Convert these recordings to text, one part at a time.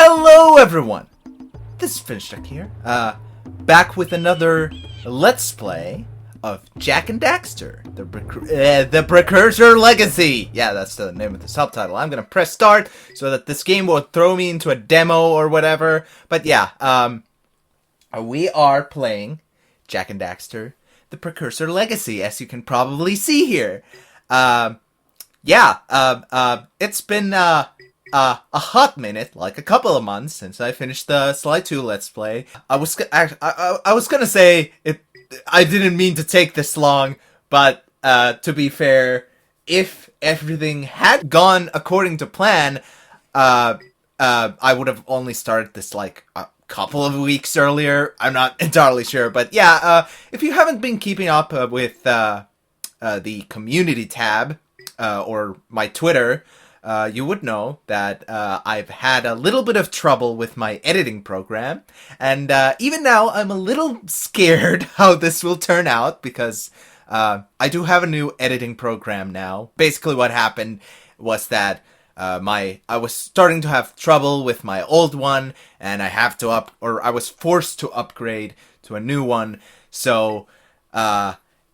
Hello everyone! This is Finchduck here, back with another Let's Play of Jak and Daxter, the Precursor Legacy! Yeah, that's the name of the subtitle. I'm gonna press start so that this game will throw me into a demo or whatever. But yeah, we are playing Jak and Daxter, the Precursor Legacy, as you can probably see here. It's been, a hot minute, like a couple of months, since I finished the Sly 2 Let's Play. I was gonna say, I didn't mean to take this long, but, to be fair, if everything had gone according to plan, I would have only started this, like, a couple of weeks earlier. I'm not entirely sure, but yeah, if you haven't been keeping up with, the community tab, or my Twitter, you would know that I've had a little bit of trouble with my editing program, and even now I'm a little scared how this will turn out, because I do have a new editing program now. Basically what happened was that I was starting to have trouble with my old one, and I was forced to upgrade to a new one, so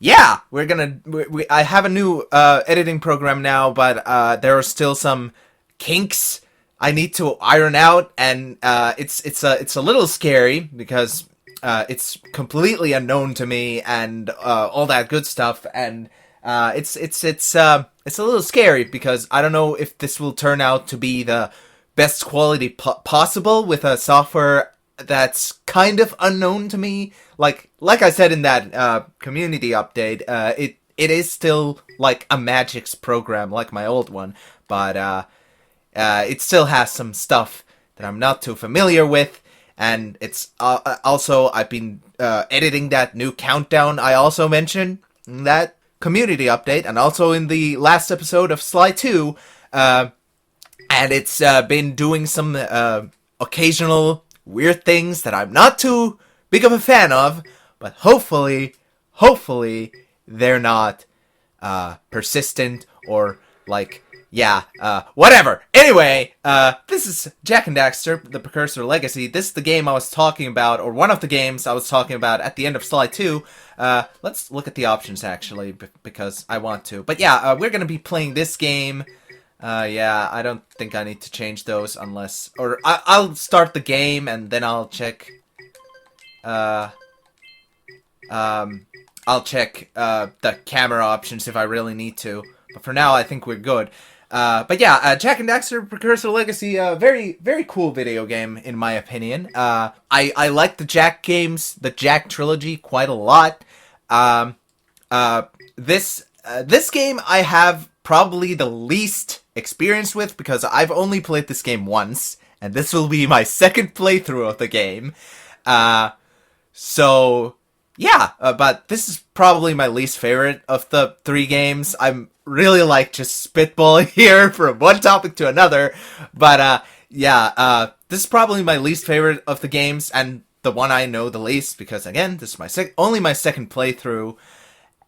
yeah, I have a new editing program now, but there are still some kinks I need to iron out, and it's a little scary because it's completely unknown to me and all that good stuff, and it's a little scary because I don't know if this will turn out to be the best quality possible with a software that's kind of unknown to me. Like I said in that community update, it is still like a Magix program like my old one, but it still has some stuff that I'm not too familiar with, and it's also I've been editing that new countdown I also mentioned in that community update, and also in the last episode of Sly 2, and it's been doing some occasional weird things that I'm not too big of a fan of, but hopefully they're not persistent or whatever. Anyway, this is Jak and Daxter, the Precursor Legacy. This is the game I was talking about, or one of the games I was talking about at the end of Sly 2. Let's look at the options actually, because I want to. But yeah, we're gonna be playing this game. I don't think I need to change those unless... Or I'll start the game and then I'll check... I'll check the camera options if I really need to. But for now, I think we're good. But yeah, Jak and Daxter Precursor Legacy, very, very cool video game, in my opinion. I like the Jak games, the Jak trilogy, quite a lot. This game I have probably the least experience with, because I've only played this game once, and this will be my second playthrough of the game. So yeah, but this is probably my least favorite of the three games. I'm really like just spitballing here from one topic to another, but this is probably my least favorite of the games, and the one I know the least, because again, this is my only my second playthrough,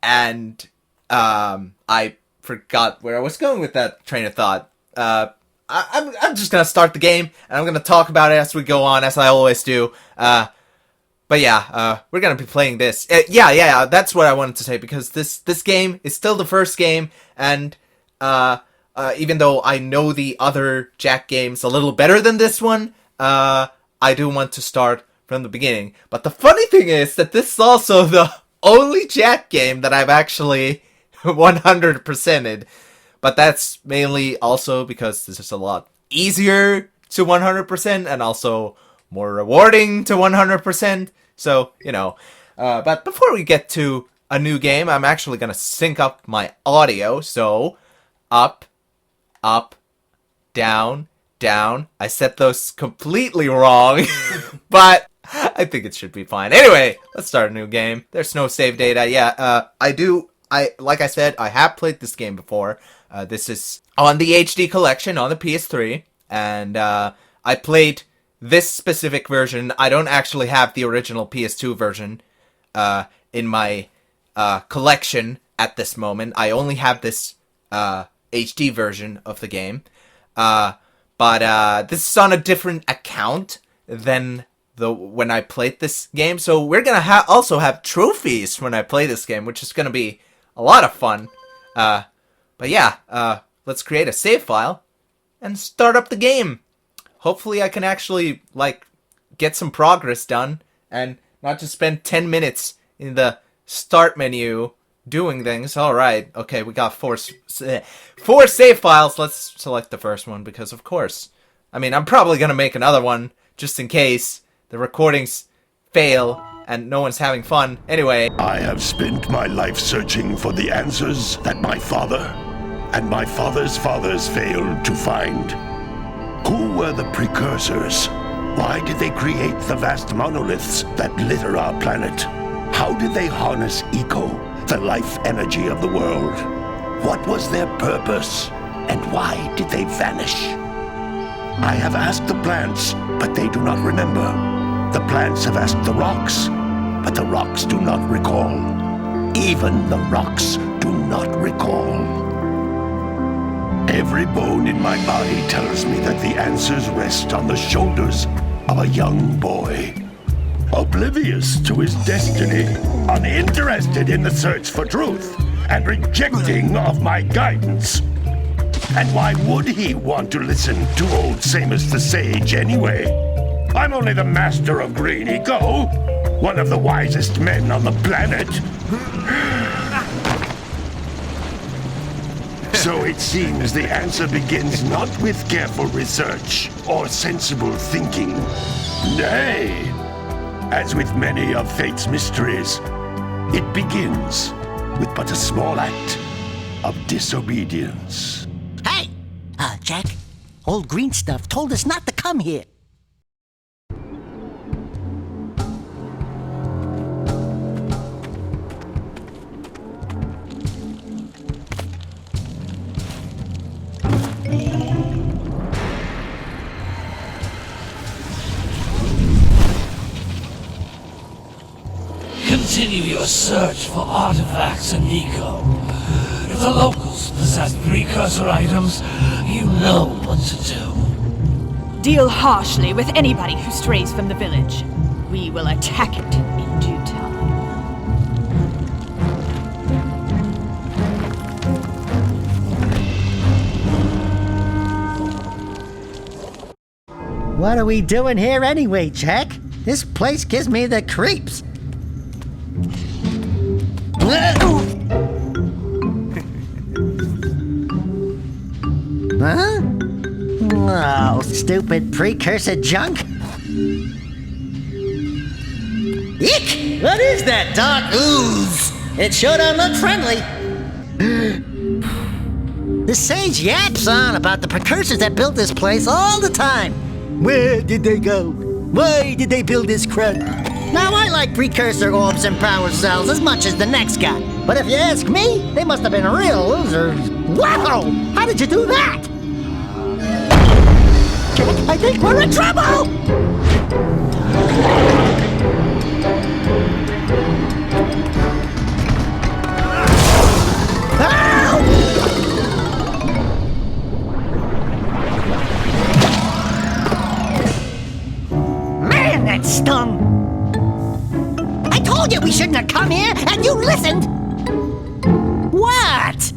and I forgot where I was going with that train of thought. I'm just gonna start the game, and I'm gonna talk about it as we go on, as I always do. But yeah, we're gonna be playing this. Yeah, that's what I wanted to say, because this game is still the first game, and even though I know the other Jak games a little better than this one, I do want to start from the beginning. But the funny thing is that this is also the only Jak game that I've actually 100%ed, but that's mainly also because this is a lot easier to 100% and also more rewarding to 100%, so, you know. But before we get to a new game, I'm actually gonna sync up my audio, so up, up, down, down. I set those completely wrong, but I think it should be fine. Anyway, let's start a new game. There's no save data. Yeah, like I said, I have played this game before. This is on the HD collection on the PS3, and I played this specific version. I don't actually have the original PS2 version in my collection at this moment. I only have this HD version of the game. But this is on a different account than when I played this game. So we're gonna also have trophies when I play this game, which is gonna be a lot of fun. But yeah, let's create a save file and start up the game. Hopefully I can actually, like, get some progress done and not just spend 10 minutes in the start menu doing things. Alright, okay, we got four save files. Let's select the first one because, of course, I mean, I'm probably gonna make another one just in case the recordings fail and no one's having fun. Anyway. I have spent my life searching for the answers that my father and my father's fathers failed to find. Who were the Precursors? Why did they create the vast monoliths that litter our planet? How did they harness eco, the life energy of the world? What was their purpose? And why did they vanish? I have asked the plants, but they do not remember. The plants have asked the rocks, but the rocks do not recall. Even the rocks do not recall. Every bone in my body tells me that the answers rest on the shoulders of a young boy. Oblivious to his destiny, uninterested in the search for truth, and rejecting of my guidance. And why would he want to listen to old Samus the Sage anyway? I'm only the master of green eco, one of the wisest men on the planet. So it seems the answer begins not with careful research or sensible thinking. Nay, as with many of fate's mysteries, it begins with but a small act of disobedience. Hey! Jack, old green stuff told us not to come here. Continue your search for artifacts and eco. If the locals possess precursor items, you know what to do. Deal harshly with anybody who strays from the village. We will attack it in due time. What are we doing here anyway, Jack? This place gives me the creeps. Huh? Oh, stupid precursor junk. Eek! What is that dark ooze? It sure don't look friendly. The sage yaps on about the precursors that built this place all the time. Where did they go? Why did they build this crud? Now, I like precursor orbs and power cells as much as the next guy. But if you ask me, they must have been real losers. Wow! How did you do that? Jack, I think we're in trouble! Man, that stung! I told you we shouldn't have come here, and you listened! What?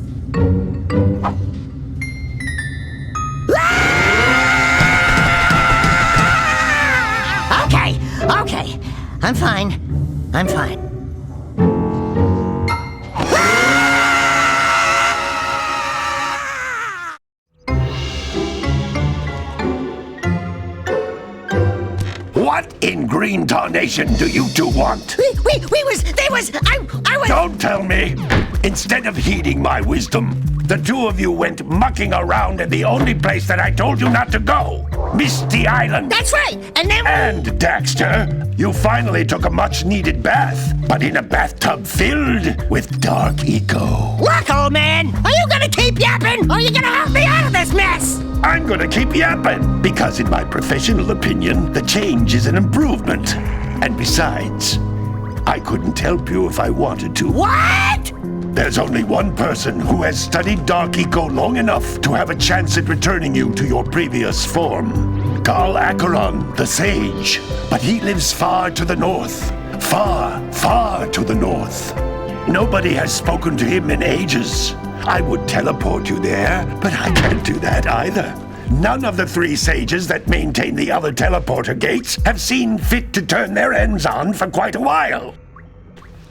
Okay. I'm fine. What in green tarnation do you two want? I was... Don't tell me! Instead of heeding my wisdom, the two of you went mucking around in the only place that I told you not to go! Misty Island! That's right! And then... And, Daxter, you finally took a much-needed bath, but in a bathtub filled with dark eco. Look, old man! Are you gonna keep yapping, or are you gonna help me out of this mess? I'm gonna keep yapping, because in my professional opinion, the change is an improvement. And besides, I couldn't help you if I wanted to. What? There's only one person who has studied Dark Eco long enough to have a chance at returning you to your previous form. Carl Acheron, the Sage. But he lives far to the north. Far, far to the north. Nobody has spoken to him in ages. I would teleport you there, but I can't do that either. None of the 3 sages that maintain the other teleporter gates have seen fit to turn their ends on for quite a while.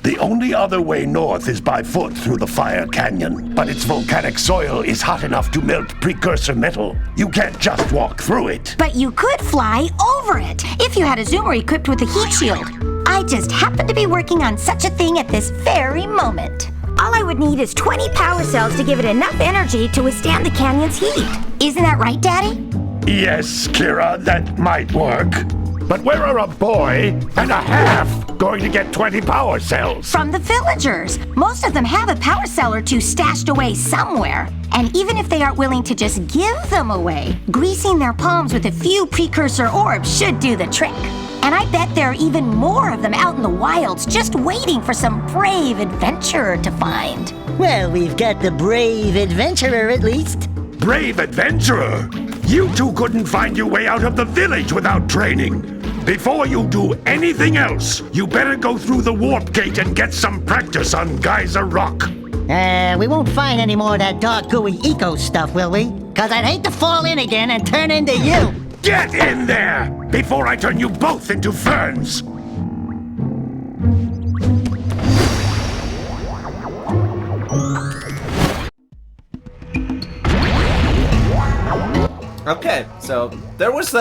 The only other way north is by foot through the Fire Canyon, but its volcanic soil is hot enough to melt precursor metal. You can't just walk through it. But you could fly over it if you had a zoomer equipped with a heat shield. I just happen to be working on such a thing at this very moment. All I would need is 20 power cells to give it enough energy to withstand the canyon's heat. Isn't that right, Daddy? Yes, Kira, that might work. But where are a boy and a half going to get 20 power cells? From the villagers. Most of them have a power cell or 2 stashed away somewhere. And even if they aren't willing to just give them away, greasing their palms with a few precursor orbs should do the trick. And I bet there are even more of them out in the wilds just waiting for some brave adventurer to find. Well, we've got the brave adventurer at least. Brave adventurer! You two couldn't find your way out of the village without training. Before you do anything else, you better go through the warp gate and get some practice on Geyser Rock. We won't find any more of that dark gooey eco stuff, will we? 'Cause I'd hate to fall in again and turn into you. Get in there before I turn you both into ferns. Okay, so there was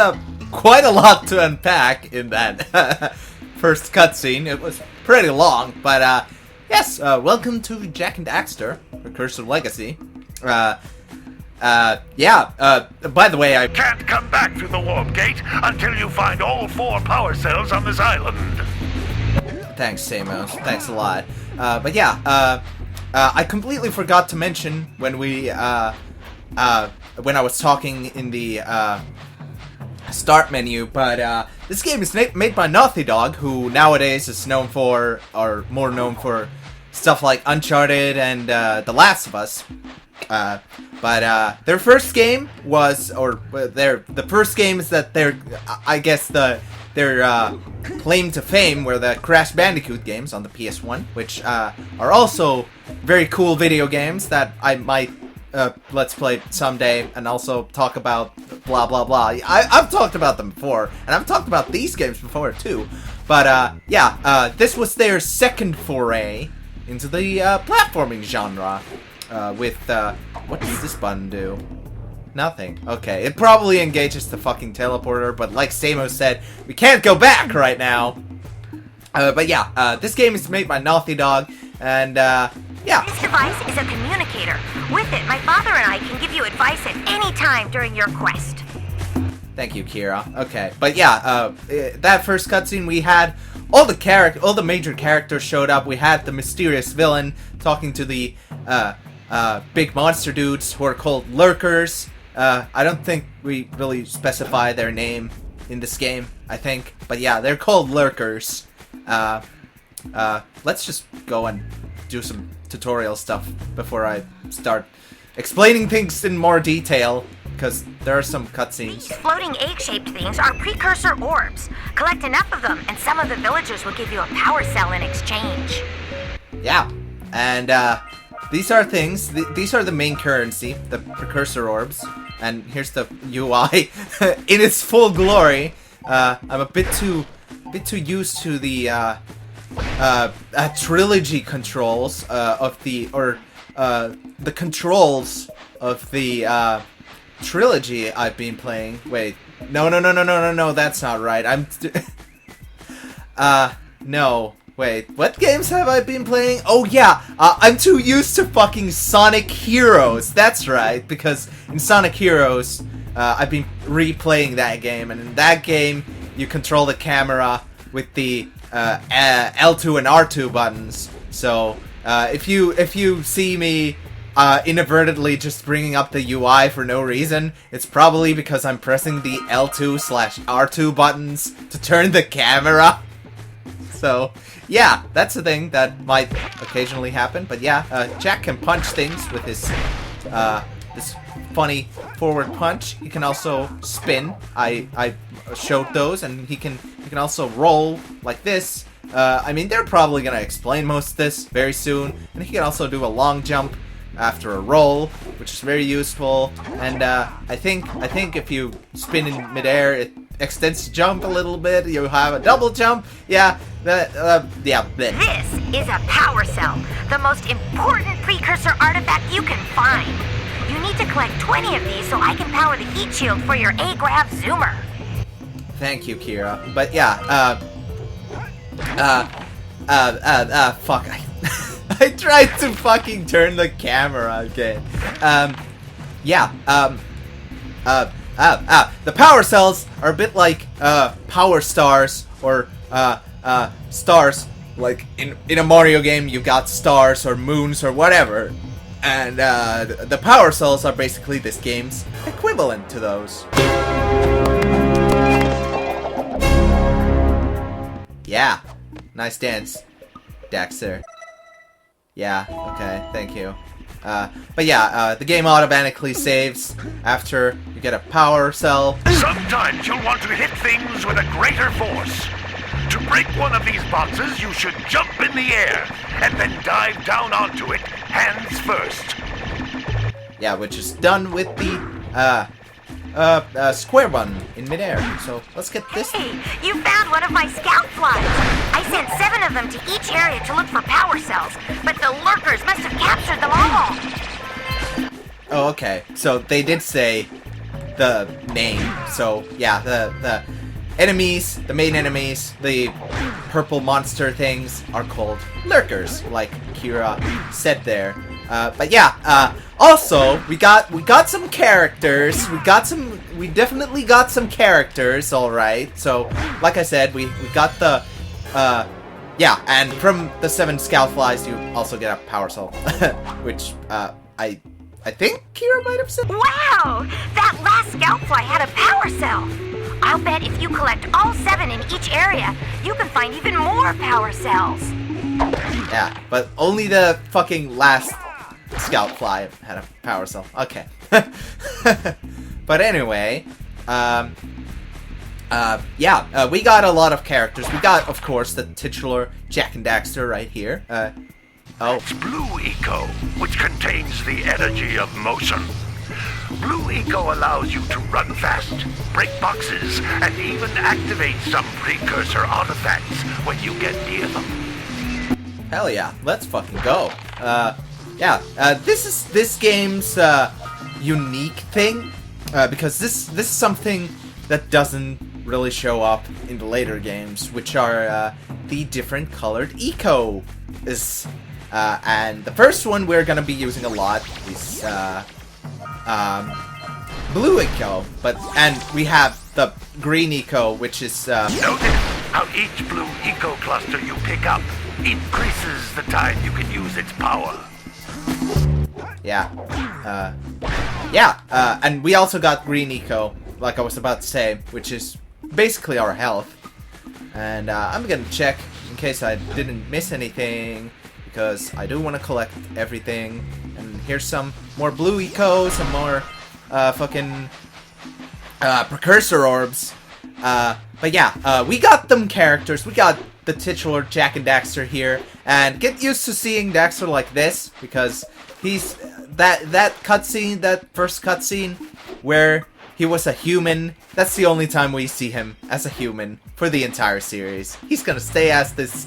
quite a lot to unpack in that first cutscene. It was pretty long, but yes, welcome to Jak and Daxter, Precursor Legacy. By the way, I Can't come back through the warp gate until you find all 4 power cells on this island. Thanks, Samos. Thanks a lot. I completely forgot to mention when when I was talking in the start menu, but this game is made by Naughty Dog, who nowadays is known for, or more known for, stuff like Uncharted and The Last of Us. But their first game was, the first games that I guess their claim to fame were the Crash Bandicoot games on the PS1, which are also very cool video games that I might let's play someday and also talk about blah blah blah. I've talked about them before, and I've talked about these games before too. But this was their second foray into the platforming genre. What does this button do? Nothing. Okay, it probably engages the fucking teleporter, but like Samo said, we can't go back right now. This game is made by Naughty Dog, and This device is a communicator. With it, my father and I can give you advice at any time during your quest. Thank you, Kira. Okay, but that first cutscene, we had all the major characters showed up. We had the mysterious villain talking to the big monster dudes who are called lurkers. I don't think we really specify their name in this game, I think. But yeah, they're called lurkers. Let's just go and do some tutorial stuff before I start explaining things in more detail, because there are some cutscenes. These floating egg-shaped things are precursor orbs. Collect enough of them, and some of the villagers will give you a power cell in exchange. Yeah, and these are things. These are the main currency, the precursor orbs. And here's the UI in its full glory. I'm a bit too used to the trilogy controls of the controls of the trilogy I've been playing. Wait, no, that's not right. No. Wait, what games have I been playing? Oh yeah, I'm too used to fucking Sonic Heroes. That's right, because in Sonic Heroes, I've been replaying that game, and in that game, you control the camera with the L2 and R2 buttons. So if you see me inadvertently just bringing up the UI for no reason, it's probably because I'm pressing the L2/R2 buttons to turn the camera. So, yeah, that's a thing that might occasionally happen. But yeah, Jack can punch things with his, this funny forward punch. He can also spin. I showed those, and he can also roll like this. I mean, they're probably gonna explain most of this very soon. And he can also do a long jump after a roll, which is very useful. And I think if you spin in midair, it extends the jump a little bit. You have a double jump. Yeah, yeah. Bleh. This is a power cell, the most important precursor artifact you can find. You need to collect 20 of these so I can power the heat shield for your A-Grav zoomer. Thank you, Kira. But yeah, fuck. I tried to fucking turn the camera again. The power cells are a bit like power stars or stars. Like in a Mario game, you got stars or moons or whatever, and the power cells are basically this game's equivalent to those. Yeah, nice dance, Daxter. Yeah, okay, thank you. But yeah, the game automatically saves after you get a power cell. Sometimes you'll want to hit things with a greater force. To break one of these boxes, you should jump in the air and then dive down onto it, hands first. Yeah, which is done with the square button in midair. So let's get this. Hey, you found one of my scout flies. I sent 7 of them to each area to look for power cells, but the lurkers must have captured them all. Oh, okay. So they did say the name. So yeah, the enemies, the main enemies, the purple monster things are called lurkers, like Kira said there. But yeah, also we got some characters. We definitely got some characters. All right. So like I said, we got the yeah, and from the 7 scout flies, you also get a power cell, which I think Kira might have said. Wow, that last scout fly had a power cell. I'll bet if you collect all 7 in each area, you can find even more power cells. Yeah, but only the fucking last scout fly had a power cell. Okay. But anyway, yeah, we got a lot of characters. We got, of course, the titular Jack and Daxter right here. It's Blue Eco, which contains the energy of motion. Blue Eco allows you to run fast, break boxes, and even activate some precursor artifacts when you get near them. Hell yeah, let's fucking go. Yeah, this is this game's unique thing, because this is something that doesn't really show up in the later games, which are the different colored eco is. And the first one we're gonna be using a lot is blue eco, and we have the green eco, which is Notice how each blue eco cluster you pick up increases the time you can use its power. yeah, and we also got green eco, like I was about to say, which is basically our health. And I'm gonna check in case I didn't miss anything, because I do want to collect everything. And here's some more blue eco, some more fucking precursor orbs. But yeah, we got them characters. We got the titular Jack and Daxter here, and get used to seeing Daxter like this, because he's that cutscene, that first cutscene where he was a human. That's the only time we see him as a human for the entire series. He's gonna stay as this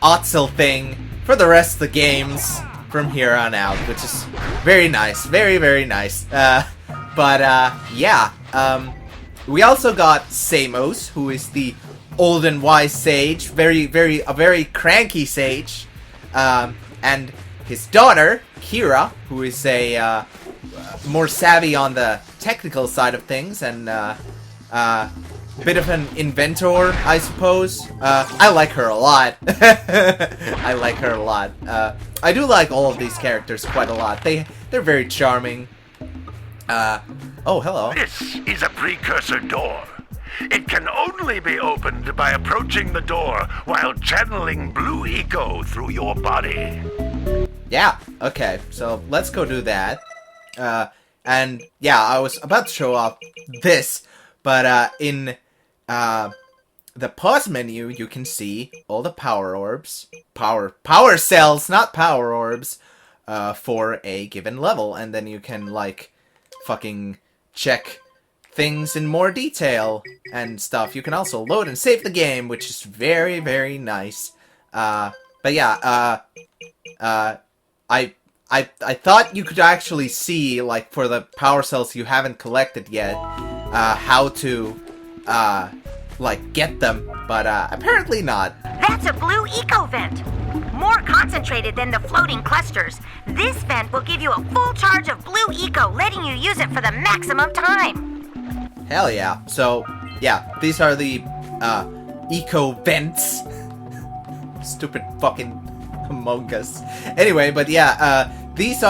Otzel thing for the rest of the games from here on out, which is very nice, very, very nice. Yeah, we also got Samos, who is the old and wise sage, a very cranky sage, and his daughter Kira, who is a more savvy on the technical side of things, and bit of an inventor, I suppose. I like her a lot. I like her a lot. I do like all of these characters quite a lot. They're very charming. Oh, hello. This is a precursor door. It can only be opened by approaching the door while channeling blue eco through your body. Yeah, okay, so let's go do that. And yeah, I was about to show off this, but in the pause menu, you can see all the power orbs, power cells, not power orbs, for a given level, and then you can like fucking check things in more detail and stuff. You can also load and save the game, which is very, very nice. But yeah, I thought you could actually see, like, for the power cells you haven't collected yet, how to, like, get them, but, apparently not. That's a blue eco vent. More concentrated than the floating clusters. This vent will give you a full charge of blue eco, letting you use it for the maximum time. Hell yeah. So, yeah, these are the, eco vents. Stupid fucking Among Us. Anyway, but yeah, these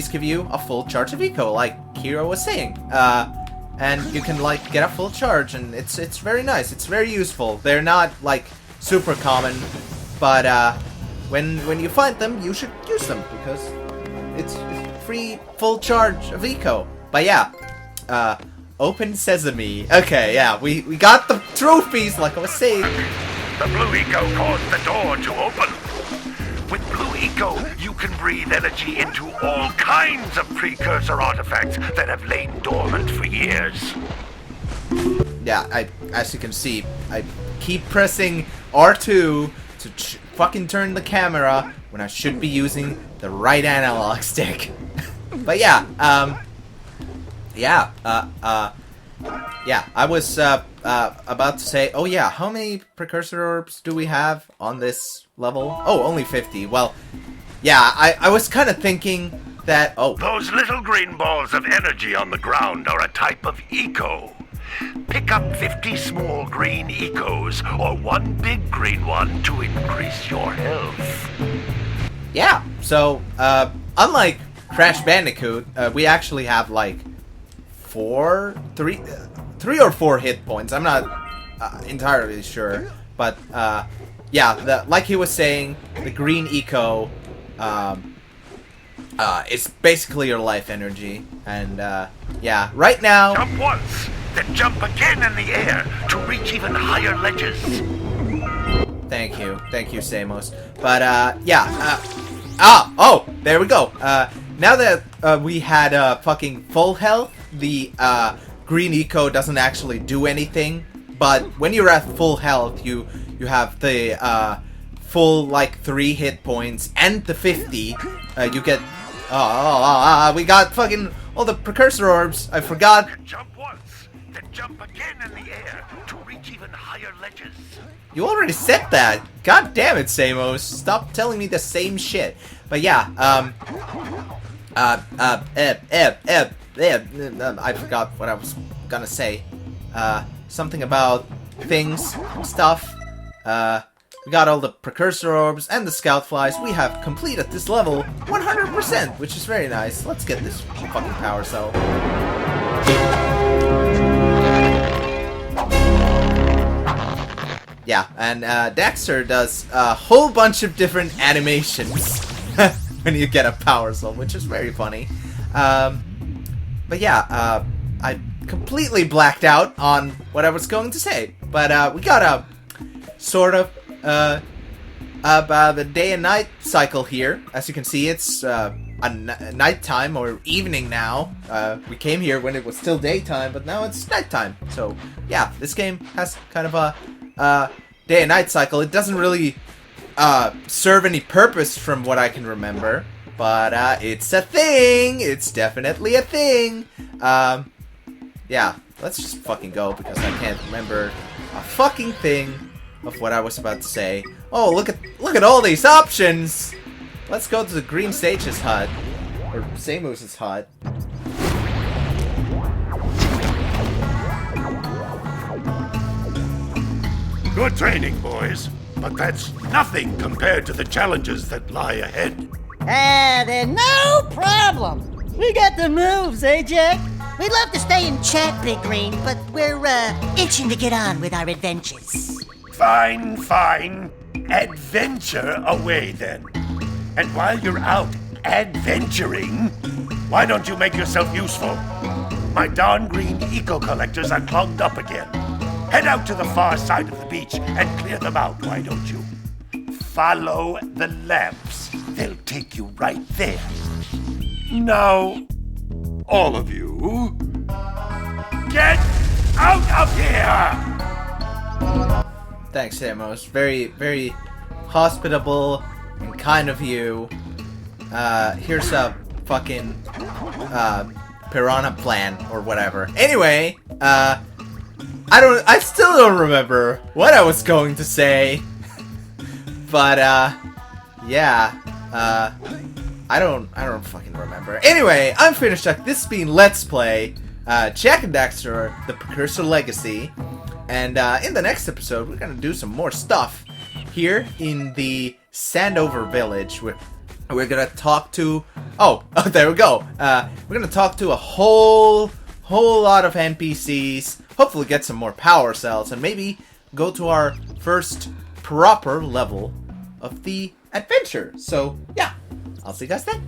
give you a full charge of eco, like Kira was saying. And you can, like, get a full charge, and it's very nice. It's very useful. They're not, like, super common, but, when you find them, you should use them, because it's free full charge of eco. But yeah, open sesame. Okay, yeah, we got the trophies, like I was saying. The blue eco caused the door to open. With blue eco, you can breathe energy into all kinds of precursor artifacts that have lain dormant for years. Yeah, as you can see, I keep pressing R2 to fucking turn the camera when I should be using the right analog stick. But yeah, I was about to say, oh yeah, how many precursor orbs do we have on this level? Oh, only 50. Well, yeah, I was kind of thinking that, oh. Those little green balls of energy on the ground are a type of eco. Pick up 50 small green ecos or one big green one to increase your health. Yeah, so, unlike Crash Bandicoot, we actually have, like, three or four hit points. I'm not entirely sure, but yeah, like he was saying, the green eco is basically your life energy, and yeah, right now. Jump once, then jump again in the air to reach even higher ledges. Thank you, Samos. But yeah, oh, there we go. Now that we had fucking full health, the green eco doesn't actually do anything, but when you're at full health, you have the full, like, 3 hit points and the 50. You get we got fucking all the precursor orbs. I forgot. Jump once, then jump again in the air to reach even higher ledges. You already said that. God damn it, Samos. Stop telling me the same shit. But yeah, I forgot what I was gonna say. Something about things, stuff. We got all the precursor orbs and the scout flies. We have completed this level 100%, which is very nice. Let's get this fucking power cell. Yeah, and Daxter does a whole bunch of different animations when you get a power cell, which is very funny. But yeah, I completely blacked out on what I was going to say. But we got a sort of the day and night cycle here. As you can see, it's nighttime or evening now. We came here when it was still daytime, but now it's nighttime. So yeah, this game has kind of a day and night cycle. It doesn't really serve any purpose from what I can remember, but it's a thing. It's definitely a thing. Yeah, let's just fucking go because I can't remember a fucking thing of what I was about to say. Oh, look at all these options. Let's go to the Green Sage's hut, or Samus's hut. Good training, boys, but that's nothing compared to the challenges that lie ahead. They're no problem. We got the moves, eh, Jack? We'd love to stay and chat, Big Green, but we're, itching to get on with our adventures. Fine, fine. Adventure away then. And while you're out adventuring, why don't you make yourself useful? My darn green eco-collectors are clogged up again. Head out to the far side of the beach and clear them out, why don't you? Follow the lamps. They'll take you right there. Now, all of you, get out of here! Thanks, Samus. Very, very hospitable and kind of you. Here's a fucking piranha plan or whatever. Anyway, I still don't remember what I was going to say. But yeah. I don't fucking remember. Anyway, I'm finished up. This has been Let's Play Jak and Daxter, the Precursor Legacy. And in the next episode, we're gonna do some more stuff here in the Sandover Village. We're gonna talk to... Oh, there we go. We're gonna talk to a whole lot of NPCs. Hopefully get some more power cells. And maybe go to our first proper level of the adventure. So, yeah. I'll see you guys then.